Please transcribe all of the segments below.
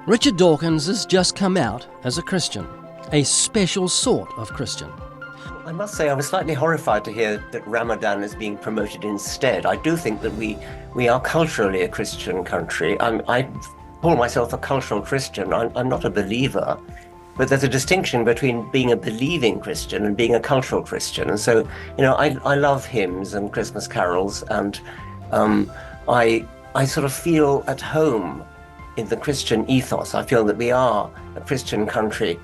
Richard Dawkins has just come out as a Christian, a special sort of Christian. I must say I was slightly horrified to hear that Ramadan is being promoted instead. I do think that we are culturally a Christian country. I call myself a cultural Christian. I'm not a believer, but there's a distinction between being a believing Christian and being a cultural Christian. And so, I love hymns and Christmas carols, and I sort of feel at home in the Christian ethos. I feel that we are a Christian country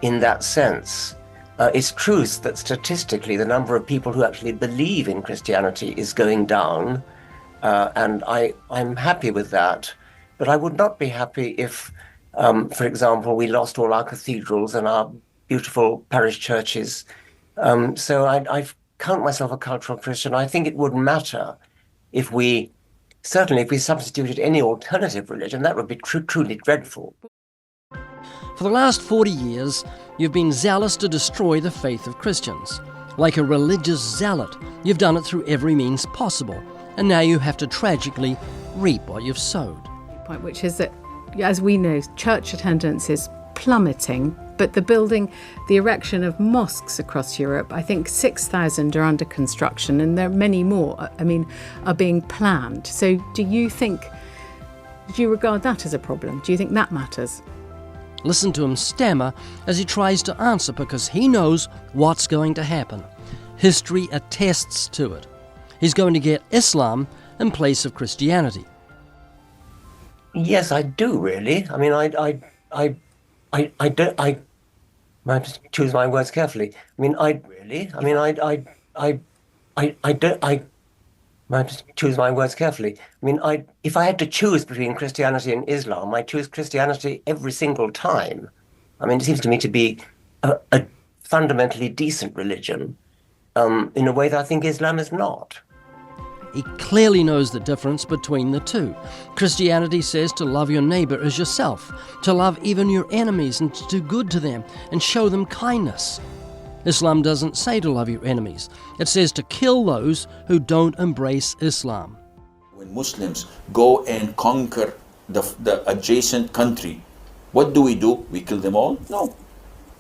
in that sense. It's true that statistically the number of people who actually believe in Christianity is going down, and I'm happy with that. But I would not be happy if, for example, we lost all our cathedrals and our beautiful parish churches. So I count myself a cultural Christian. I think it would matter if we substituted any alternative religion. That would be truly dreadful. For the last 40 years, you've been zealous to destroy the faith of Christians. Like a religious zealot, you've done it through every means possible, and now you have to tragically reap what you've sowed. Point, which is that, as we know, church attendance is plummeting, but the erection of mosques across Europe, I think 6,000 are under construction, and there are many more, are being planned. So do you regard that as a problem? Do you think that matters? Listen to him stammer as he tries to answer, because he knows what's going to happen. History attests to it. He's going to get Islam in place of Christianity. Yes, I do, really. I might choose my words carefully. If I had to choose between Christianity and Islam, I choose Christianity every single time. It seems to me to be a fundamentally decent religion, in a way that I think Islam is not. He clearly knows the difference between the two. Christianity says to love your neighbour as yourself, to love even your enemies and to do good to them and show them kindness. Islam doesn't say to love your enemies. It says to kill those who don't embrace Islam. When Muslims go and conquer the adjacent country, what do? We kill them all? No.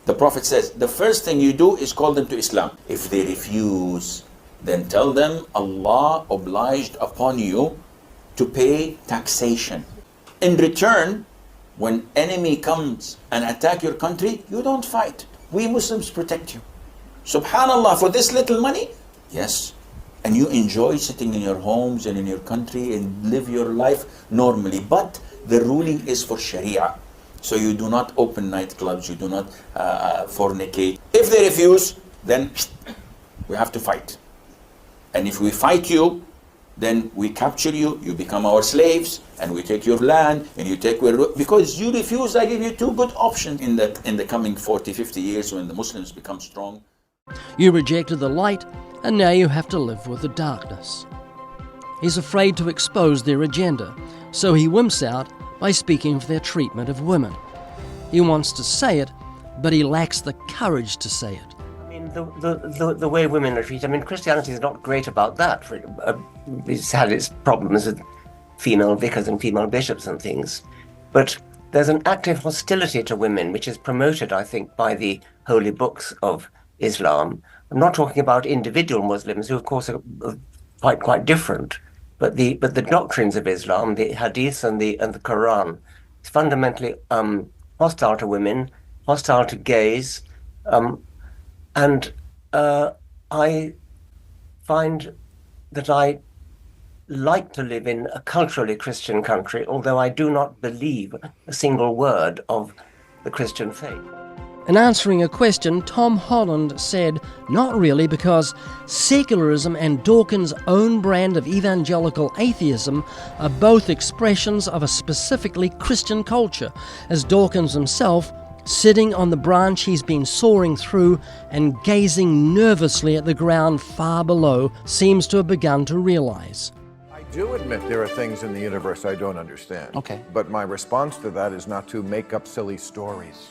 The Prophet says, the first thing you do is call them to Islam. If they refuse, then tell them Allah obliged upon you to pay taxation. In return, when enemy comes and attack your country, you don't fight. We Muslims protect you. Subhanallah, for this little money? Yes. And you enjoy sitting in your homes and in your country and live your life normally. But the ruling is for Sharia. So you do not open nightclubs, you do not fornicate. If they refuse, then we have to fight. And if we fight you, then we capture you, you become our slaves, and we take your land, and you take because you refuse. I give you two good options in the coming 40, 50 years when the Muslims become strong. You rejected the light, and now you have to live with the darkness. He's afraid to expose their agenda, so he wimps out by speaking of their treatment of women. He wants to say it, but he lacks the courage to say it. The way women are treated, Christianity is not great about that. It's had its problems with female vicars and female bishops and things. But there's an active hostility to women, which is promoted, I think, by the holy books of Islam. I'm not talking about individual Muslims, who of course are quite different, but the doctrines of Islam, the hadiths and the Quran, is fundamentally hostile to women, hostile to gays, and I find that I like to live in a culturally Christian country, although I do not believe a single word of the Christian faith. In answering a question, Tom Holland said, not really, because secularism and Dawkins' own brand of evangelical atheism are both expressions of a specifically Christian culture, as Dawkins himself, sitting on the branch he's been soaring through and gazing nervously at the ground far below, seems to have begun to realize. I do admit there are things in the universe I don't understand. Okay. But my response to that is not to make up silly stories.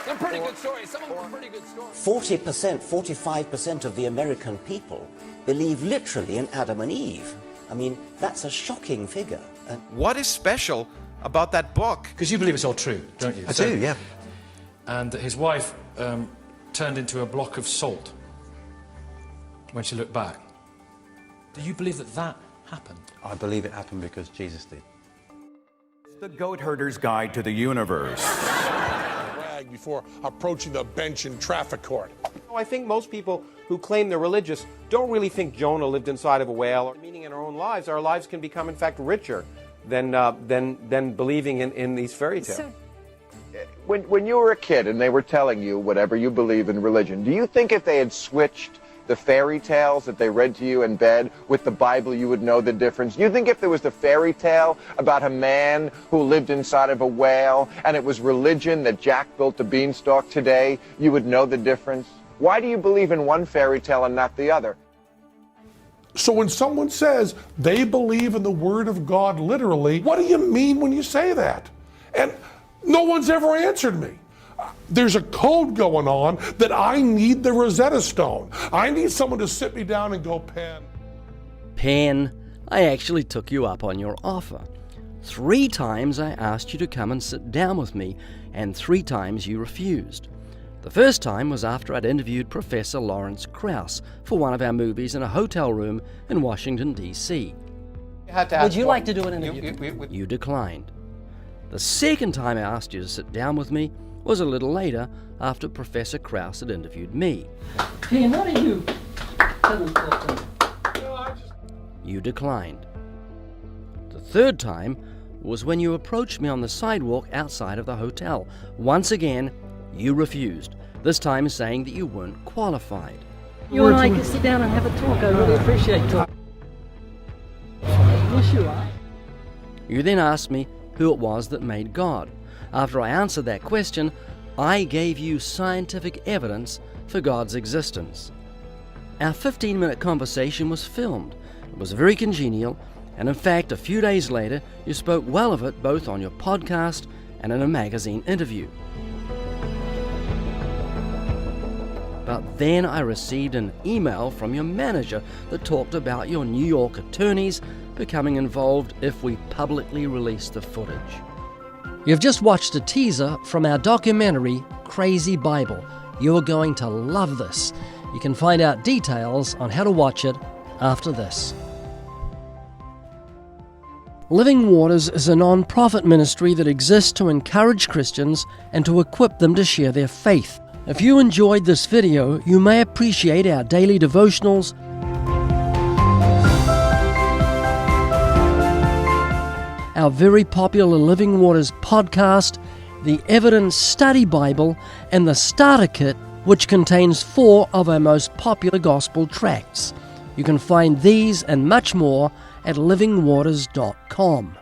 Some pretty good stories. Some of them are pretty good stories. 40%, 45% of the American people believe literally in Adam and Eve. That's a shocking figure. What is special about that book. Because you believe it's all true, don't you? I do, yeah. And that his wife turned into a block of salt when she looked back. Do you believe that that happened? I believe it happened because Jesus did. The Goat Herder's Guide to the Universe. Before approaching the bench in traffic court. I think most people who claim they're religious don't really think Jonah lived inside of a whale. Meaning in our own lives, our lives can become, in fact, richer than believing in these fairy tales. When you were a kid and they were telling you whatever you believe in religion, do you think if they had switched the fairy tales that they read to you in bed with the Bible, you would know the difference? Do you think if there was the fairy tale about a man who lived inside of a whale and it was religion that Jack built the beanstalk today, you would know the difference? Why do you believe in one fairy tale and not the other? So when someone says they believe in the Word of God literally, what do you mean when you say that? And no one's ever answered me. There's a code going on that I need the Rosetta Stone. I need someone to sit me down and go, Pen, I actually took you up on your offer. 3 times I asked you to come and sit down with me, and 3 times you refused. The first time was after I'd interviewed Professor Lawrence Krauss for one of our movies in a hotel room in Washington, D.C. Would you like to do an interview? You declined. The second time I asked you to sit down with me was a little later after Professor Krauss had interviewed me. Hey, what are you? You declined. The third time was when you approached me on the sidewalk outside of the hotel. Once again, you refused, this time saying that you weren't qualified. You and I can sit down and have a talk. I really appreciate talking. Yes, you are. You then asked me who it was that made God. After I answered that question, I gave you scientific evidence for God's existence. Our 15-minute conversation was filmed. It was very congenial, and in fact, a few days later, you spoke well of it both on your podcast and in a magazine interview. But then I received an email from your manager that talked about your New York attorneys becoming involved if we publicly release the footage. You've just watched a teaser from our documentary, Crazy Bible. You're going to love this. You can find out details on how to watch it after this. Living Waters is a non-profit ministry that exists to encourage Christians and to equip them to share their faith. If you enjoyed this video, you may appreciate our daily devotionals, our very popular Living Waters podcast, the Evidence Study Bible, and the Starter Kit, which contains 4 of our most popular gospel tracts. You can find these and much more at livingwaters.com.